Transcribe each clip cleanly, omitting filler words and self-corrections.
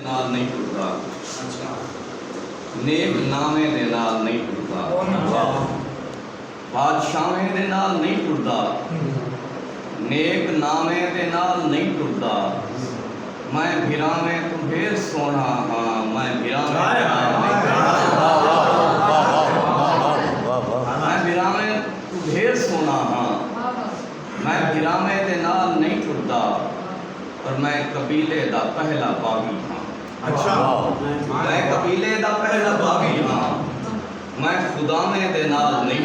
नाल नहीं टुटदा, नेक नामे दे नाल नहीं टुटदा, बादशाहे दे नाल नहीं टुटदा, नेक नामे दे नाल नहीं टुटदा। मैं भिरावें तू ढेर सोना हाँ, मैं भिरावें तू ढेर सोना हाँ, मैं भिरावें दे नाल नहीं टुटदा, और मैं कबीले दा पहला बागी हाँ। अच्छा, मैं कबीले दा पहला बागी हाँ, मैं खुदा में दे नाल नहीं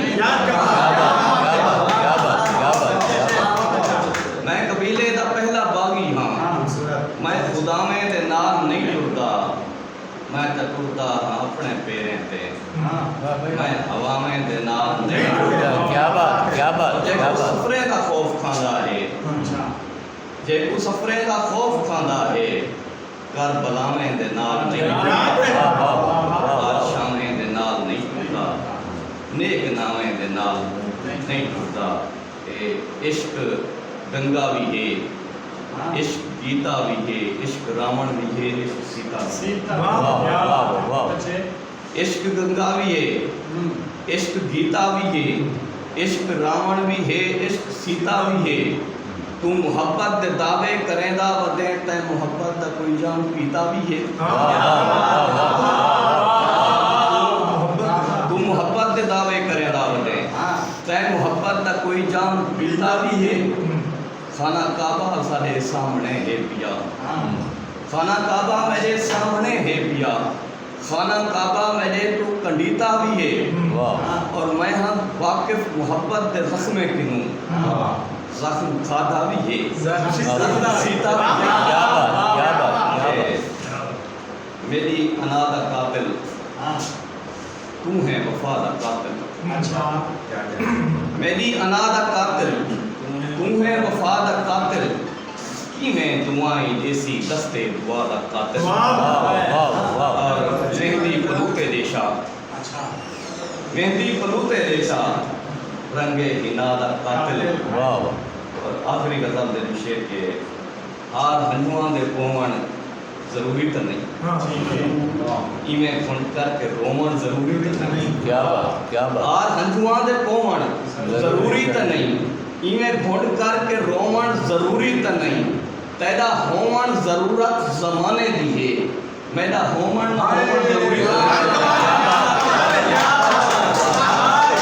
मैं कबीले दा पहला बागी हाँ, मैं खुदा में दे नाल नहीं टुरदा, मैं तो टुरदा हाँ अपने पैरें ते, मैं हवा में दे नाल नहीं टुरदा। क्या बात जेको सफरे का खौफ खांदा है, जेको सफरे का खौफ खांदा है, करबला में दे नाल नहीं टुरदा, बादशाह में दे नाल नहीं टुरदा, नेक नामे दे नाल नहीं टुरदा। इश्क गंगा भी है, इश्क गीता भी है, इश्क रावण भी है, इश्क सीता भी है। इश्क गंगा भी है, इश्क गीता भी है, इश्क रावण भी है, इश्क सीता भी है। तू मुहब्बत दे दावे करेंदा वदे तै मुहब्बत दा कोई जान पीता भी है। तू मुहब्बत दे दावे करेंदा वदे तै मुहब्बत दा कोई जान पीता भी है। खाना काबा सारे सामने है पिया, खाना काबा मेरे सामने है पिया, खाना काबा मेरे तो कंडीता भी है, और मैं हाँ वाकिफ मोहब्बत दे ज़ख्मे किनूं, ज़ख्म खादा भी है, सीता भी है। मेरी अना दा कातिल तू है वफा दा कातिल, मेरी अना दा कातिल तू है वफा दा कातिल, की मैं दुआई देसी दस्ते दुआ दा कातिल। और मेहंदी पलूते देशा, मेहंदी पलूते देशा, रंगे हिना दा कातिल। और आखिरी गज़ल दे शेर के हार हंजुआं दे पोवण जरूरी तो नहीं, इवें खुण करके रोमन जरूरी तो नहीं। क्या बात हार हंजुआं दे पोवण जरूरी तो नहीं, इवें घुंड करके रोमन जरूरी तो नहीं। तैदा होमन जरूरत जमाने दी है, मेरा होमन जरूरी तो नहीं।